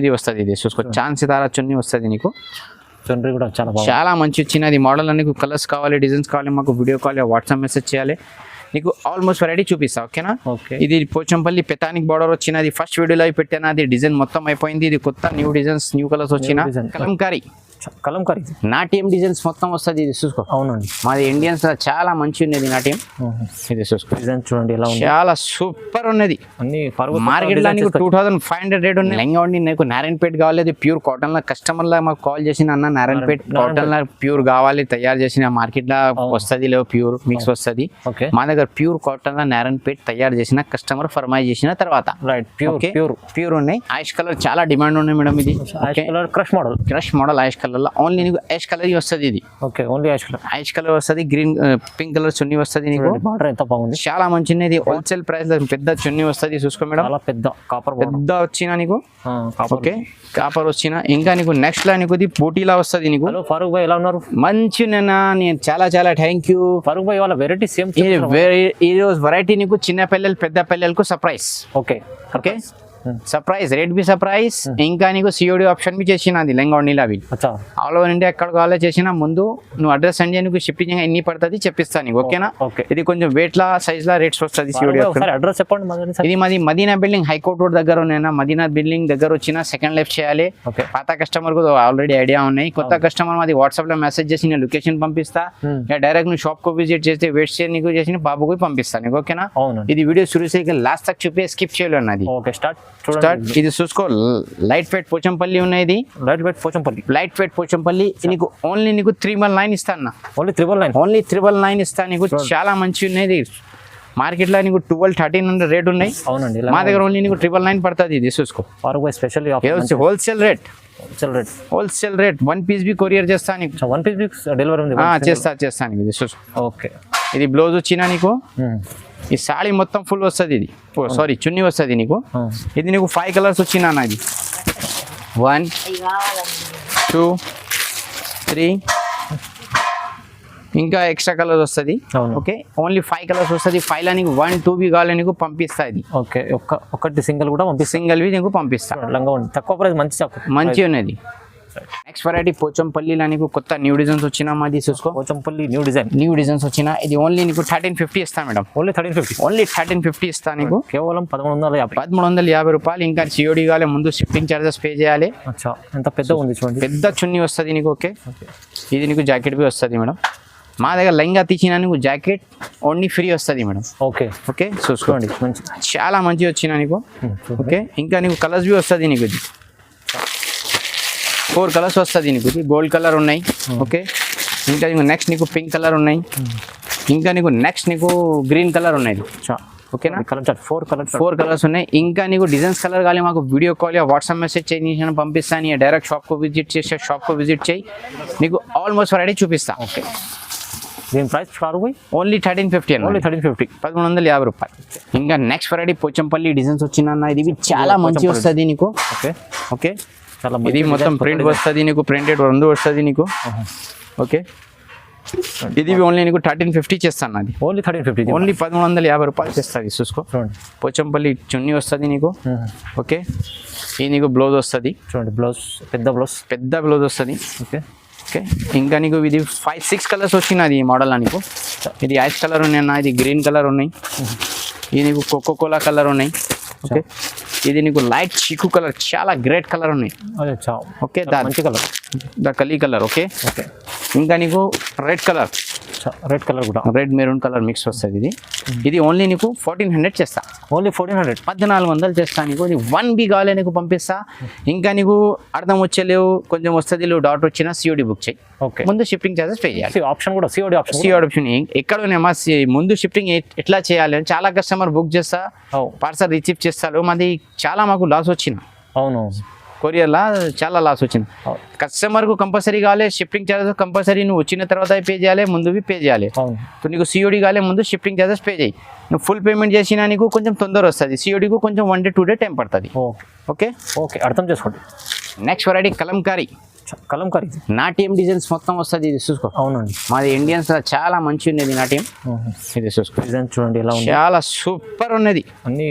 ఇది వస్తుంది, ఇది చూసుకో చాన్ సితారా చున్నీ వస్తుంది నీకు. చున్నీ కూడా చాలా మంచి వచ్చినది మోడల్. నీకు కలర్స్ కావాలి, డిజైన్స్ కావాలి, మాకు వీడియో కాల్ వాట్సాప్ మెసేజ్ చేయాలి. నీకు ఆల్మోస్ట్ వెరైటీ చూపిస్తా, ఓకేనా. ఇది పోచంపల్లి పెతానిక్ బార్డర్ వచ్చినది. ఫస్ట్ వీడియోలో అవి పెట్టాను, అది డిజైన్ మొత్తం అయిపోయింది. ఇది కొత్త న్యూ డిజైన్స్, న్యూ కలర్స్ వచ్చిన కలంకారీ నాట్యం డిజైన్స్ మొత్తం వస్తుంది. ఇది చూసుకో. అవునండి, మాది ఇండియన్స్ చాలా మంచి ఉన్నది నాట్యం. ఇది చూసుకో, డిజైన్ చూడండి ఎలా ఉంది, చాలా సూపర్ ఉన్నది. మార్కెట్ లో నీకు 2500 రేట్ ఉంది. లెంగా ఉండి నీకు నారాయణపేట కావాలి, అది ప్యూర్ కాటన్ లా. కస్టమర్ లా మాకు కాల్ చేసిన అన్న నారాయణపేట కాటన్ లా ప్యూర్ కావాలి, తయారు చేసిన మార్కెట్ లా వస్తుంది, లేవు ప్యూర్ మిక్స్ వస్తుంది. మా దగ్గర ప్యూర్ కాటన్ లా నారాయణపేట తయారు చేసిన కస్టమర్ ఫర్మాయిజ్ చేసిన తర్వాత ప్యూర్ ఉన్నాయి. ఐష్ కలర్ చాలా డిమాండ్ ఉన్నాయి మేడం. ఇది క్రష్ మోడల్ ఐష్ కలర్ లో ఓన్లీ నీకు ఐష్ కలర్ వస్తుంది. ఇది ఓన్లీ ఐష్ కలర్ వస్తుంది. గ్రీన్ పింక్ కలర్ చున్నీ వస్తుంది నీకు. ఎంత బాగుంది, చాలా మంచిది. ఇది హోల్సేల్ ప్రైస్ లో పెద్ద చున్నీ వస్తుంది. చూసుకో మేడం, పెద్ద కాపర్ పెద్ద వచ్చిన నీకు. ఓకే, కాపర్ వచ్చిన. ఇంకా నీకు నెక్స్ట్ లా నీకు బూటీలా వస్తుంది నీకు. ఫారూక్ భాయ్ ఎలా ఉన్నారు? మంచి నేను చాలా థ్యాంక్ యూ. ఫారూక్ భాయ్ వాళ్ళ వెరైటీ సేమ్. ఈ రోజు వెరైటీ నీకు చిన్న పిల్లలు పెద్ద పిల్లలకు surprise. Okay surprise rate be surprise. ఇంకా నీకు సిఓడి ఆప్షన్ బి చేసినది లెంగా అవి ఆల్ ఓవర్ ఇండియా ఎక్కడ కావాలో చేసిన. ముందు నువ్వు అడ్రస్ సెండ్ చేయ, నీకు షిప్పింగ్ ఎన్ని పడుతుంది చెప్పిస్తాను నీకు, ఓకేనా. ఇది కొంచెం వెయిట్ లా సైజ్ లా రేట్స్ వస్తుంది. సిఓడి అడ్రస్ చెప్పండి. ఇది మాది మదీనా బిల్డింగ్, హైకోర్ట్ రోడ్ దగ్గర ఉన్నాయినా. మదీనా బిల్డింగ్ దగ్గర వచ్చిన సెకండ్ లెఫ్ట్ చేయాలి. పాత కస్టమర్ కు ఆల్రెడీ ఐడియా ఉన్నాయి. కొత్త కస్టమర్ మాది వాట్సాప్ లో మెసేజ్ చేసి నేను లొకేషన్ పంపిస్తా. డైరెక్ట్ నువ్వు షాప్ కు విజిట్ చేస్తే వెయిట్ చేసి నీకు చేసి బాబుకు పంపిస్తాను నీకు, ఓకేనా. ఇది వీడియో शुरू से లాస్ట్ తక్ చూపి స్కిప్ చేయలేదు నాది. స్టార్ట్. ఇది చూసుకో, లైట్ వెయిట్ పోచంపల్లి ఉన్నాయి. ఇది లైట్ వెయిట్ పోచంపల్లి. నీకు ఓన్లీ నీకు 399 ఇస్తాను. ఓన్లీ 399 ఇస్తాను నీకు. చాలా మంచి ఉన్నాయి. మార్కెట్ లో నీకు 1200-1300 రేట్ ఉన్నాయి. అవునండి, మా దగ్గర ఓన్లీ నీకు 999 పడుతుంది. ఇది చూసుకో, స్పెషల్ హోల్సేల్ రేట్. 1 పీస్ బి కొరియర్ చేస్తాను నీకు. 1 పీస్ బి డెలివరీ ఉంది. చేస్తాను. ఇది చూసుకో. ఓకే, ఇది బ్లౌజ్ వచ్చినా నీకు. ఈ సాడీ మొత్తం ఫుల్ వస్తుంది. ఇది సారీ చున్నీ వస్తుంది నీకు. ఇది నీకు 5 కలర్స్ వచ్చినా నాది. 1 2 3 ఇంకా ఎక్స్ట్రా కలర్స్ వస్తుంది. ఓకే, ఓన్లీ 5 కలర్స్ వస్తుంది. 5 లో నీకు 1 2 బి కావాలి నీకు పంపిస్తా. ఇది ఓకే, ఒకటి సింగిల్ కూడా సింగిల్ వి నీకు పంపిస్తా. తక్కువ ప్రైస్, మంచి ఉన్నది. నెక్స్ట్ వెరైటీ పోచంపల్లిలో నీకు కొత్త న్యూ డిజైన్స్ వచ్చినా. మాది చూసుకో, పోచంపల్లి న్యూ డిజైన్స్ వచ్చినా. ఇది ఓన్లీ నీకు 1350 ఇస్తా మేడం. ఓన్లీ 1350 ఇస్తా నీకు. కేవలం 1350 రూపాయలు. ఇంకా సిఓడి కావాలి, ముందు షిప్పింగ్ చార్జెస్ పే చేయాలి. ఎంత పెద్ద ఉంది చూడండి, పెద్ద చున్నీ వస్తుంది నీకు. ఓకే, ఇది నీకు జాకెట్ బి వస్తుంది మేడం. మా దగ్గర లెంగా తీసిన నీకు జాకెట్ ఓన్లీ ఫ్రీ వస్తుంది మేడం. ఓకే చూసుకోండి, చాలా మంచి వచ్చినా నీకు. ఓకే, ఇంకా నీకు కలర్స్ బి వస్తుంది నీకు. ఇది 4 కలర్స్ వస్తుంది నీకు. గోల్డ్ కలర్ ఉన్నాయి. ఓకే, ఇంకా నీకు నెక్స్ట్ నీకు పింక్ కలర్ ఉన్నాయి. ఇంకా నీకు నెక్స్ట్ నీకు గ్రీన్ కలర్ ఉన్నాయి. ఓకేనా, 4 కలర్స్ ఉన్నాయి. ఇంకా నీకు డిజైన్స్ కలర్ కావాలి, మాకు వీడియో కాల్ వాట్సాప్ మెసేజ్ చేసి పంపిస్తాను. డైరెక్ట్ షాప్కు విజిట్ చేసి షాప్కు చేయి, నీకు ఆల్మోస్ట్ వెరైటీ చూపిస్తా. ఓకే, దీని ప్రైస్ ఓన్లీ 1350 రూపాయలు. ఇంకా నెక్స్ట్ వెరైటీ పోచంపల్లి డిజైన్స్ వచ్చిన. ఇది చాలా మంచి వస్తుంది నీకు. ఓకే, ఇది మొత్తం ప్రింట్ వస్తుంది నీకు. ప్రింటెడ్ 2 వస్తుంది నీకు. ఓకే, ఇది ఓన్లీ నీకు 1350 చేస్తాను. అది ఓన్లీ 1350 రూపాయలు చేస్తుంది. చూసుకో, పోచంపల్లి చున్నీ వస్తుంది నీకు. ఓకే, ఇది నీకు బ్లౌజ్ వస్తుంది. చూడండి, పెద్ద బ్లౌజ్ వస్తుంది. ఓకే, ఇంకా నీకు ఇది 5-6 కలర్స్ వచ్చినది ఈ మోడల్ నీకు. ఇది ఐస్ కలర్ ఉన్నాయి అన్న, ఇది గ్రీన్ కలర్ ఉన్నాయి, ఇది నీకు కోకోకోలా కలర్ ఉన్నాయి. ఓకే, ఇది నీకు లైట్ చీకు కలర్, చాలా గ్రేట్ కలర్ ఉన్నాయి. ఓకే, మంచి కలర్, కలీ కలర్. ఓకే, ఇంకా నీకు రెడ్ కలర్ కూడా, రెడ్ మెరూన్ కలర్ మిక్స్ వస్తుంది. ఇది ఓన్లీ నీకు 1400 చేస్తా. ఓన్లీ 1400 చేస్తా నీకు. ఇది 1 బి కావాలి నీకు పంపిస్తా. ఇంకా నీకు అర్థం వచ్చేలేవు, కొంచెం వస్తుంది లేవు, డౌట్ వచ్చినా సిఓడి బుక్ చేయి. ఓకే, ముందు షిప్పింగ్ చార్జెస్ పే చేయాలి. ఆప్షన్ కూడా సిఓడి ఆప్షన్ ఎక్కడ ఉన్నాయమ్మా. ముందు షిప్పింగ్ ఎట్లా చేయాలి. చాలా కస్టమర్ బుక్ చేస్తా, పార్సల్ రిసీవ్ చేస్తారు. మాది చాలా మాకు లాస్ వచ్చిన. అవును, కొరియర్లా చాలా లాస్ వచ్చింది. కస్టమర్కు కంపల్సరీ కావాలి, షిప్పింగ్ చార్జెస్ కంపల్సరీ నువ్వు వచ్చిన తర్వాత పే చేయాలి, ముందు పే చేయాలి. నీకు సిఓడి కావాలి, ముందు షిప్పింగ్ చార్జెస్ పే చేయి. నువ్వు ఫుల్ పేమెంట్ చేసినా నీకు కొంచెం తొందర వస్తుంది. సిఓడికి కొంచెం 1 day 2 day టైం పడుతుంది. ఓకే, అర్థం చేసుకోండి. Next variety Kalamkari Kalamkari. నాట్యం డిజైన్స్ మొత్తం వస్తుంది ఇది చూసుకో. అవునండి. మాది ఇండియన్స్ చాలా మంచి ఉన్నది నాట్యం. ఇది చూసుకో డిజైన్ చూడండి ఎలా ఉంది. చాలా సూపర్ ఉన్నది. అన్ని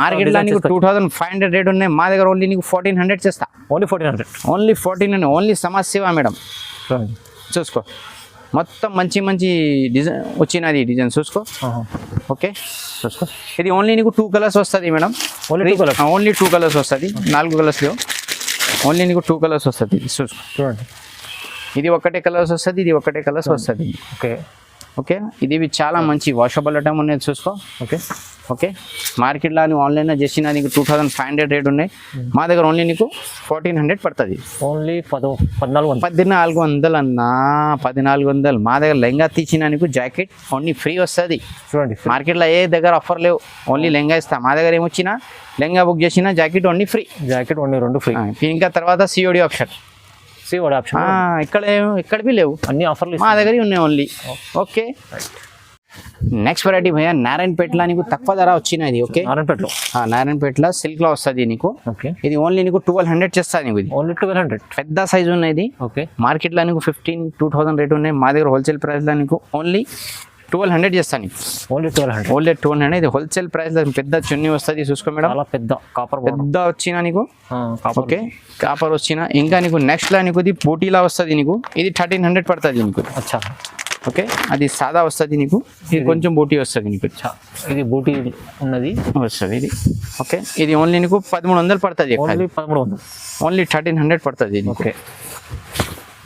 మార్కెట్ లో నీకు 2500 రేట్ ఉన్నాయి, మా దగ్గర ఓన్లీ నీకు 1400 చేస్తా. ఓన్లీ 1400. ఓన్లీ 1400. ఓన్లీ సమస్య మేడం. చూడండి చూసుకో మొత్తం మంచి మంచి డిజైన్ వచ్చినది డిజైన్ చూసుకో. ఓకే చూసుకో. ఇది ఓన్లీ నీకు 2 కలర్స్ వస్తుంది madam. Only 2 colours. Only 2 colours వస్తుంది, 4 కలర్స్ లేవు. ఓన్లీ నీకు 2 కలర్స్ వస్తుంది. చూసుకో చూడండి. ఇది ఒకటే కలర్స్ వస్తుంది, ఇది ఒకటే కలర్స్ వస్తుంది. Okay okay. ఇది చాలా మంచి వాషబుల్ ఐటమ్ ఉన్నది చూసుకో. Okay okay. మార్కెట్లో నువ్వు ఆన్లైన్లో చేసినా నీకు 2500 రేట్ ఉన్నాయి, మా దగ్గర ఓన్లీ నీకు 1400 పడుతుంది. ఓన్లీ 1400 అన్నా. 1400 మా దగ్గర లెంగా తీసినా నీకు జాకెట్ ఓన్లీ ఫ్రీ వస్తుంది. చూడండి మార్కెట్లో ఏ దగ్గర ఆఫర్ లేవు, ఓన్లీ లెంగా ఇస్తా. మా దగ్గర ఏమొచ్చినా లెంగా బుక్ చేసినా jacket only free. Jacket only 2 free. ఇంకా తర్వాత సిఓడి ఆప్షన్. సిఓడి ఆప్షన్ ఎక్కడవి లేవు, అన్ని ఆఫర్లు మా దగ్గర ఉన్నాయి ఓన్లీ. ఓకే. నెక్స్ట్ వెరైటీ భయ్యా నారాయణపేటలో నీకు తక్కువ ధర వచ్చినది. ఓకే. నారాయణపేటలో. నారాయణపేటలో సిల్క్లో వస్తుంది నీకు. ఓకే. ఇది ఓన్లీ నీకు 1200 చేస్తుంది నీకు. ఇది ఓన్లీ 1200. పెద్ద సైజు ఉన్నది. ఓకే. మార్కెట్లో నీకు 15-2000 రేట్ ఉన్నాయి, మా దగ్గర హోల్సేల్ ప్రైస్లో నీకు ఓన్లీ 1200 చేస్తాను. ఓన్లీ 1200. ఓన్లీ 1200. ఇది హోల్సేల్ ప్రైస్లో పెద్ద చున్నీ వస్తుంది చూసుకో మేడం. చాలా పెద్ద కాపర్ పెద్ద వచ్చినా నీకు. ఓకే. కాపర్ వచ్చినా ఇంకా నీకు నెక్స్ట్లో నీకు ఇది బూటీలా వస్తుంది నీకు. ఇది 1300 పడుతుంది నీకు. అచ్చా. ఓకే. అది సాదా వస్తుంది నీకు, ఇది కొంచెం బూటీ వస్తుంది నీకు. ఇది బూటీ ఉన్నది వస్తుంది ఇది. ఓకే. ఇది ఓన్లీ నీకు 1300 పడుతుంది. ఓన్లీ 1300. ఓన్లీ 1300 పడుతుంది. ఓకే.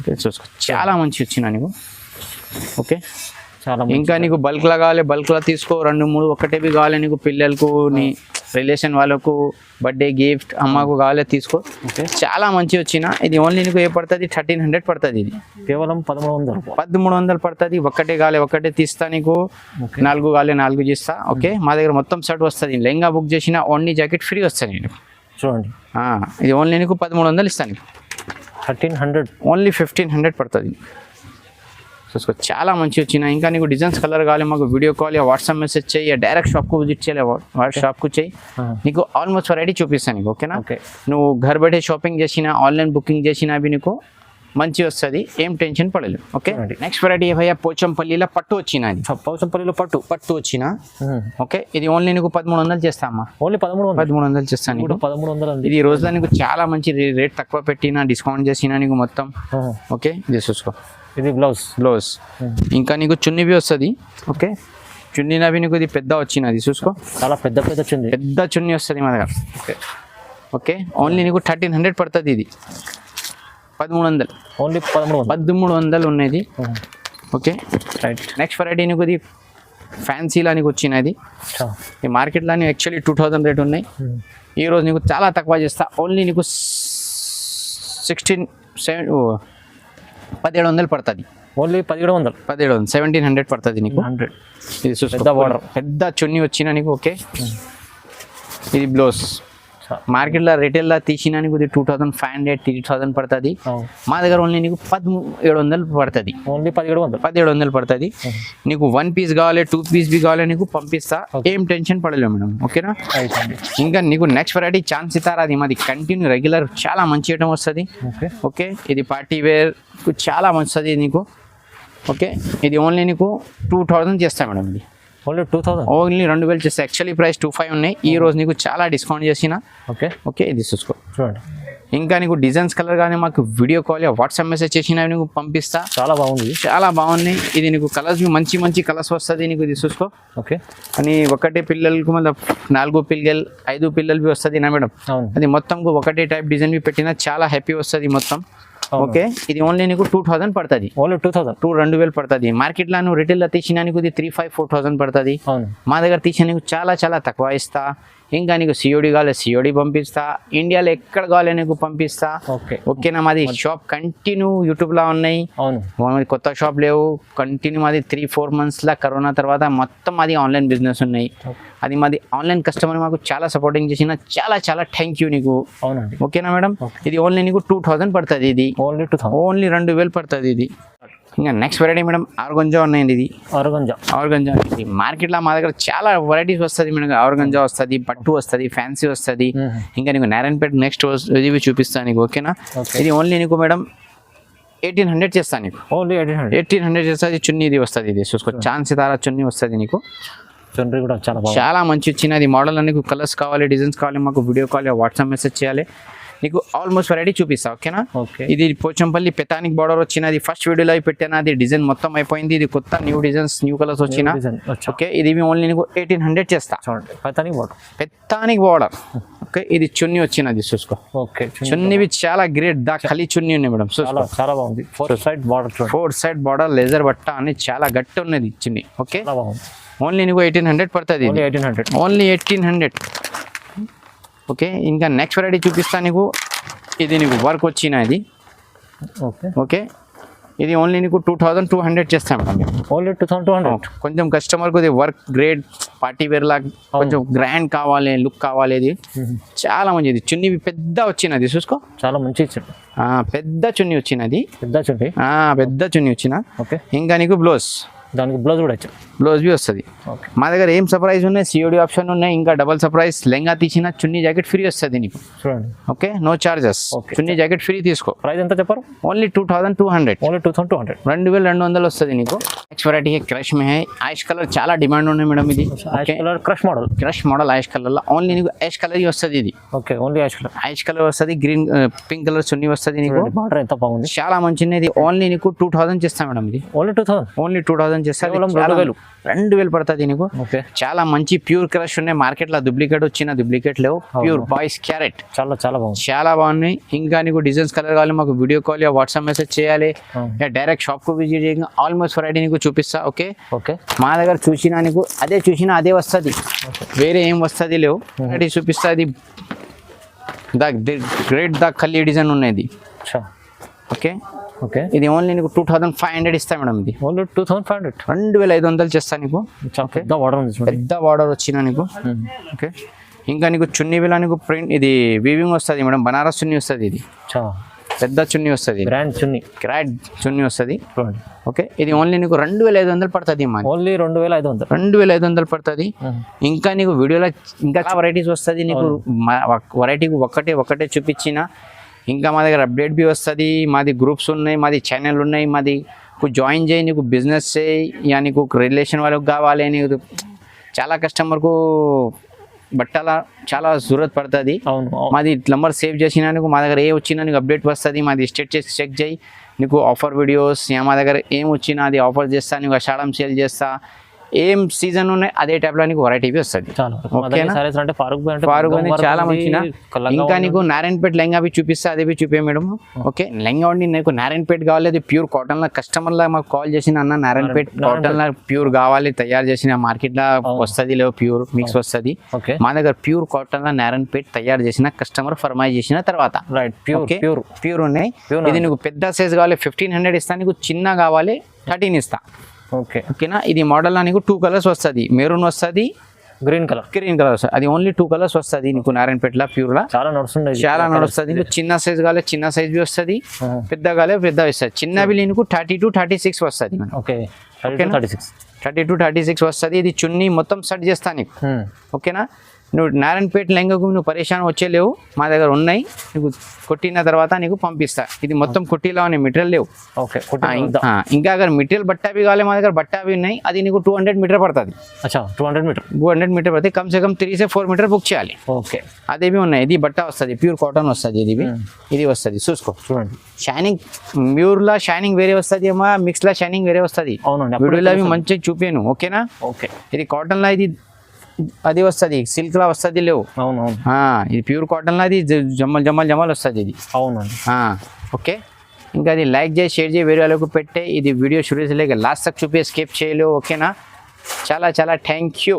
ఓకే చూసుకో చాలా మంచి వచ్చినా నీకు. ఓకే. చాలా ఇంకా నీకు బల్క్లా కావాలి, బల్క్లా తీసుకో. 2-3 ఒకటేవి కావాలి నీకు, పిల్లలకు నీ రిలేషన్ వాళ్ళకు బర్త్డే గిఫ్ట్ అమ్మకు కావాలి తీసుకో. ఓకే. చాలా మంచి వచ్చిన. ఇది ఓన్లీ నీకు ఏ పడుతుంది 1300 పడుతుంది. ఇది కేవలం 1300 పడుతుంది. ఒక్కటే కావాలి ఒక్కటే తీస్తా నీకు, 4 కావాలి 4 చేస్తా. ఓకే. మా దగ్గర మొత్తం షర్ట్ వస్తుంది. లెంగా బుక్ చేసిన ఓన్లీ జాకెట్ ఫ్రీ వస్తుంది నీకు. చూడండి ఇది ఓన్లీ నీకు 1300 ఇస్తాను నీకు. 1300. ఓన్లీ 1500 పడుతుంది. చూసుకో చాలా మంచి వచ్చిన. ఇంకా నీకు డిజైన్స్ కలర్ కావాలి మాకు వీడియో కాల్ या వాట్సాప్ మెసేజ్ చేయి, డైరెక్ట్ షాప్కు విజిట్ చేయాలి, షాప్కు చేయి. నీకు ఆల్మోస్ట్ వెరైటీ చూపిస్తాను నీకు. ఓకేనా. నువ్వు घर बैठे షాపింగ్ చేసినా ఆన్లైన్ బుకింగ్ చేసినా అవి నీకు మంచి వస్తుంది, ఏం టెన్షన్ పడలేదు. ఓకే. నెక్స్ట్ వెరైటీ భయ్యా పోచంపల్లిలో పట్టు వచ్చినది. పోచంపల్లిలో పట్టు వచ్చిన. ఓకే. ఇది ఓన్లీ నీకు 1300 చేస్తా అమ్మా. ఓన్లీ 1300 చేస్తాను నీకు. 1300. ఇది ఈ రోజులో నీకు చాలా మంచి రేట్ తక్కువ పెట్టినా డిస్కౌంట్ చేసినా నీకు మొత్తం. ఓకే. ఇది చూసుకో. ఇది బ్లౌజ్. ఇంకా నీకు చున్నీవి వస్తుంది. ఓకే. చున్నీ నవి నీకు ఇది పెద్ద వచ్చినది చూసుకో. చాలా పెద్ద చున్నీ. పెద్ద చున్నీ వస్తుంది మా దగ్గర. ఓకే. ఓకే. ఓన్లీ నీకు 1300 పడుతుంది. ఇది 1300. ఓన్లీ 1300 ఉన్నది. ఓకే. రైట్. నెక్స్ట్ వెరైటీ నీకు ఇది ఫ్యాన్సీలా నీకు వచ్చినది. ఈ మార్కెట్లో యాక్చువల్లీ 2000 రేట్ ఉన్నాయి, ఈరోజు నీకు చాలా తక్కువ చేస్తా. ఓన్లీ నీకు 1700 పడుతుంది. ఓన్లీ 1700. 1700 పడుతుంది నీకు. ఇది పెద్ద బార్డర్, పెద్ద చున్నీ వచ్చిన నీకు. ఓకే. ఇది బ్లౌజ్. మార్కెట్లో రిటైల్లో తీసినా నీకు ఇది 2500 3000 పడుతుంది, మా దగ్గర ఓన్లీ నీకు 1700 పడుతుంది. ఓన్లీ 1700 పడుతుంది. నీకు 1 పీస్ కావాలి 2 పీస్ బి కావాలి నీకు పంపిస్తా, ఏం టెన్షన్ పడలేము మేడం. ఓకేనా. ఇంకా నీకు నెక్స్ట్ వెరైటీ చాంద్ సితారా. అది మాది కంటిన్యూ రెగ్యులర్ చాలా మంచి ఐటమ్ వస్తుంది. ఓకే. ఇది పార్టీ వేర్ చాలా మంచిది నీకు. ఓకే. ఇది ఓన్లీ నీకు 2000 చేస్తా మేడం. ఇది ఓన్లీ 2000. ఓన్లీ 2000 చేస్తే యాక్చువల్లీ ప్రైస్ 2500 ఉన్నాయి, ఈ రోజు నీకు చాలా డిస్కౌంట్ చేసిన. ఓకే. ఓకే. ఇది చూసుకో. చూడండి. ఇంకా నీకు డిజైన్స్ కలర్ కానీ మాకు వీడియో కాల్ వాట్సాప్ మెసేజ్ చేసినా నీకు పంపిస్తా. చాలా బాగుంది, చాలా బాగున్నాయి. ఇది నీకు కలర్స్ మంచి మంచి కలర్స్ వస్తుంది నీకు. ఇది చూసుకో. ఓకే. అని ఒకటే పిల్లలకు మళ్ళీ 4 పిల్లలు 5 పిల్లలు వస్తుంది నా మేడం. అది మొత్తం ఒకటే టైప్ డిజైన్ పెట్టినా చాలా హ్యాపీ వస్తుంది మొత్తం. ఓకే. ఇది ఓన్లీ నీకు 2000 పడుతుంది. ఓన్లీ 2000 పడుతుంది. మార్కెట్లో నువ్వు రిటైల్లో తీసినా నీకు ఇది 3-5-4000 పడుతుంది. మా దగ్గర తీసిన నీకు చాలా చాలా తక్కువ ఇస్తా. ఇంకా నీకు సిఓడి కావాలి సిఓడి పంపిస్తా, ఇండియాలో ఎక్కడ కావాలి నీకు పంపిస్తా. ఓకేనా. మాది షాప్ కంటిన్యూ యూట్యూబ్లో ఉన్నాయి. మాది కొత్త షాప్ లేవు, కంటిన్యూ మాది 3-4 మంత్స్లో కరోనా తర్వాత మొత్తం మాది ఆన్లైన్ బిజినెస్ ఉన్నాయి. అది మాది ఆన్లైన్ కస్టమర్ మాకు చాలా సపోర్టింగ్ చేసిన, చాలా చాలా థ్యాంక్ యూ నీకు. ఓకేనా మేడం. ఇది ఓన్లీ నీకు 2000 పడుతుంది. ఇది ఓన్లీ 2000 పడుతుంది. ఇది ఇంకా నెక్స్ట్ వెరైటీ మేడం ఆర్గంజా ఉన్నాయండి. ఇది ఆర్గంజా మార్కెట్లో మా దగ్గర చాలా వెరైటీస్ వస్తుంది మేడం. ఆర్గంజా వస్తుంది, పట్టు వస్తుంది, ఫ్యాన్సీ వస్తుంది. ఇంకా నీకు నారాయణపేట నెక్స్ట్ ఇవి చూపిస్తాను నీకు. ఓకేనా. ఇది ఓన్లీ నీకు మేడం 1800 చేస్తాను నీకు. ఓన్లీ 1800. 1800 చేస్తుంది. చున్నీ ఇది వస్తుంది, ఇది చూసుకో చాంద్ సితారా చున్నీ వస్తుంది నీకు. చున్నీ కూడా చాలా బాగుంది. చాలా మంచి వచ్చినది మోడల్. నీకు కలర్స్ కావాలి, డిజైన్స్ కావాలి, మాకు వీడియో కాల్, వాట్సాప్ మెసేజ్ చేయాలి. నీకు ఆల్మోస్ట్ వెరైటీ చూపిస్తా, ఓకేనా. ఓకే. ఇది పోచంపల్లి పెతానిక్ బార్డర్ వచ్చినది. ఫస్ట్ వీడియోలో పెట్టాను, అది డిజైన్ మొత్తం అయిపోయింది. ఇది కొత్త న్యూ డిజైన్స్, న్యూ కలర్స్ వచ్చిన. ఓకే, ఇది ఓన్లీ నీకు 1800 చేస్తా. చూడండి పెతానిక్ బార్డర్. ఓకే, ఇది చున్నీ వచ్చినది చూసుకో. ఓకే, చున్నీవి చాలా గ్రేట్ దా ఖాళీ చున్నీ ఉన్నాయి మేడం. చాలా బాగుంది. 4 సైడ్ బార్డర్ లేజర్ బట్ట అని చాలా గట్టి ఉన్నది చున్నీ. ఓకే, ఓన్లీ నీకు 1800 పడుతుంది. ఓన్లీ 1800. ఓకే, ఇంకా నెక్స్ట్ వెరైటీ చూపిస్తా నీకు. ఇది నీకు వర్క్ వచ్చిన ఇది. ఓకే, ఇది ఓన్లీ నీకు 2200 చేస్తాం మేడం. ఓన్లీ 2200. కొంచెం కస్టమర్కు ఇది వర్క్ గ్రేడ్ పార్టీ వేర్ లాగా కొంచెం గ్రాండ్ కావాలి, లుక్ కావాలి. ఇది చాలా మంచిది. చున్నీ పెద్ద వచ్చినది చూసుకో, చాలా మంచి ఇచ్చింది. పెద్ద చున్నీ వచ్చినది. పెద్ద చున్నీ వచ్చిన. ఓకే, ఇంకా నీకు బ్లౌజ్, దానికి బ్లౌజ్ కూడా ఇచ్చారు. బ్లౌజ్ బి వస్తుంది. మా దగ్గర ఏం సర్ప్రైజ్ ఉన్నాయి, సిఓడి ఆప్షన్ ఉన్నాయి, ఇంకా డబల్ సర్ప్రైజ్. లెంగా తీసిన చున్నీ జాకెట్ ఫ్రీ వస్తుంది నీకు. చూడండి. Okay, no charges. చున్నీ జాకెట్ ఫ్రీ తీసుకో. ప్రైస్ ఎంత చెప్పారు? ఓన్లీ 2200. ఓన్లీ 2200. 2200 వస్తుంది నీకు. నెక్స్ట్ వెరైటీ క్రష్ మే హై. యాష్ కలర్ చాలా డిమాండ్ ఉన్నాయి మేడం. ఇది క్రష్ మోడల్ యాష్ కలర్ లో ఓన్లీ నీకు యాష్ కలర్ వస్తుంది. ఇది ఓకే, ఓన్లీ యాష్ కలర్ వస్తుంది. గ్రీన్ పింక్ కలర్ చున్నీ వస్తుంది నీకు. బార్డర్ ఎంత బాగుంది, చాలా మంచిది. ఇది ఓన్లీ నీకు 2000 చేస్తాం మేడం. ఇది ఓన్లీ 2000 చేస్తాను. 2000 పడుతుంది నీకు. ఓకే, చాలా మంచి ప్యూర్ క్రష్ ఉన్నాయి. మార్కెట్ లో డూప్లికేట్ వచ్చిన డూప్లికేట్ లేవు. ప్యూర్ బాయ్స్ క్యారెట్ చాలా బాగుంది. చాలా బాగున్నాయి. ఇంకా నీకు డిజైన్స్ కలర్ కావాలి, మాకు video call yeah WhatsApp message చేయాలి. డైరెక్ట్ షాప్ కు విజిట్ చేయండి. ఆల్మోస్ట్ వెరైటీ నీకు చూపిస్తా. ఓకే, మా దగ్గర చూసినా నీకు అదే వస్తుంది, వేరే ఏం వస్తుంది లేవు. వెరైటీ చూపిస్తా. ఇది గ్రేట్ దా ఖాళీ డిజైన్ ఉన్నాయి. ఓకే, ఇది ఓన్లీ నీకు 2500 ఇస్తా మేడం. ఇది ఓన్లీ 2500. 2500 చేస్తా నీకు. పెద్ద బార్డర్ వచ్చిన నీకు. ఓకే, ఇంకా నీకు చున్నీ విలా నీకు ప్రింట్ ఇది వీవింగ్ వస్తుంది మేడం. బనారస్ చున్నీ వస్తుంది. ఇది పెద్ద చున్నీ వస్తుంది, గ్రాండ్ చున్నీ వస్తుంది. ఓకే, ఇది ఓన్లీ నీకు 2500 పడుతుంది. ఓన్లీ 2500 పడుతుంది. ఇంకా నీకు వీడియోలో ఇంకా వెరైటీస్ వస్తుంది నీకు. వెరైటీకి ఒకటే చూపించిన. ఇంకా మా దగ్గర అప్డేట్ బి వస్తుంది. మాది గ్రూప్స్ ఉన్నాయి, మాది ఛానల్ ఉన్నాయి. మాది జాయిన్ చేయి, నీకు బిజినెస్ చేయి, యా నీకు రిలేషన్ వాళ్ళకి కావాలి. నీకు చాలా కస్టమర్కు బట్టల చాలా జరూరత్ పడుతుంది. మాది నంబర్ సేవ్ చేసినా నీకు మా దగ్గర ఏ వచ్చినా నీకు అప్డేట్ వస్తుంది. మాది స్టేట్ చేసి చెక్ చేయి. నీకు ఆఫర్ వీడియోస్ మా దగ్గర ఏం వచ్చినా అది ఆఫర్ చేస్తా. నీకు అషాఢం సేల్ చేస్తా. ఏం సీజన్ ఉన్నాయి అదే టైప్ లో నీకు వెరైటీ వస్తుంది. ఫారూక్ చాలా మంచిగా. ఇంకా నీకు నారాయణపేట లెంగా బి చూపిస్తా, అదే బి చూపే మేడం. ఓకే, లెంగా ఉండి నీకు నారాయణపేట కావాలి, అది ప్యూర్ కాటన్ లా. కస్టమర్ లా మాకు కాల్ చేసిన అన్న నారాయణపేట కాటన్ లా ప్యూర్ కావాలి, తయారు చేసిన మార్కెట్ లా వస్తుంది లేవు, ప్యూర్ మిక్స్ వస్తుంది. మా దగ్గర ప్యూర్ కాటన్ లా నారాయణపేట తయారు చేసిన కస్టమర్ ఫర్మాయిజ్ చేసిన తర్వాత ప్యూర్ ఉన్నాయి. ఇది నీకు పెద్ద సైజ్ కావాలి 1500 ఇస్తా. నీకు చిన్న కావాలి 13 ఇస్తా. ఓకేనా, ఇది మోడల్ నీకు 2 కలర్స్ వస్తుంది. మెరూన్ వస్తుంది, గ్రీన్ కలర్ వస్తుంది. అది ఓన్లీ 2 కలర్స్ వస్తుంది నీకు నారాయణపేటలో ప్యూర్ లా. చాలా నడుస్తుంది. నీకు చిన్న సైజ్ కావాలి చిన్న సైజ్ బి వస్తుంది, పెద్ద కావాలి పెద్ద వస్తుంది. చిన్నవి నీకు 32-36 వస్తుంది. 32-36 వస్తుంది. ఇది చున్నీ మొత్తం సెట్ చేస్తా నీకు. ఓకేనా, నువ్వు నారాయణపేట లెంగకు నువ్వు పరేషాన్ వచ్చేలేవు, మా దగ్గర ఉన్నాయి. నీకు కుట్టిన తర్వాత నీకు పంపిస్తా. ఇది మొత్తం కుట్టిలో ఉన్నాయి, మెటీరియల్ లేవు. ఇంకా అगर మెటీరియల్ బట్టా भी కావాలి, మా దగ్గర బట్టా भी ఉన్నాయి. అది నీకు 200 మీటర్ పడుతుంది. 200 మీటర్ పడుతుంది. కమ్ సే కమ్ 3 से 4 మీటర్ బుక్ చేయాలి. ఓకే, అదే भी ఉన్నాయి. ఇది బట్టా వస్తుంది, ప్యూర్ కాటన్ వస్తుంది. ఇది వస్తుంది చూసుకో. చూడండి, షైనింగ్ ప్యూర్ లా షైనింగ్ వేరే వస్తుంది, ఏమో మిక్స్ లా షైనింగ్ వేరే వస్తుంది. వీడియోలో అవి మంచిగా చూపాను. ఓకేనా, ఇది కాటన్ లా ఇది అది వస్తుంది, సిల్క్ లా వస్తుంది లేవు. ఇది ప్యూర్ కాటన్ లా ఇది జమ్మల్ వస్తుంది. ఇది ఓకే, ఇంకా అది లైక్ చేసి షేర్ చేసి వేరే వాళ్ళకు పెట్టే. ఇది వీడియో షురూ से लेकर लास्ट तक చూపి స్కిప్ చేయలేవు. ఓకేనా, చాలా థ్యాంక్ యూ.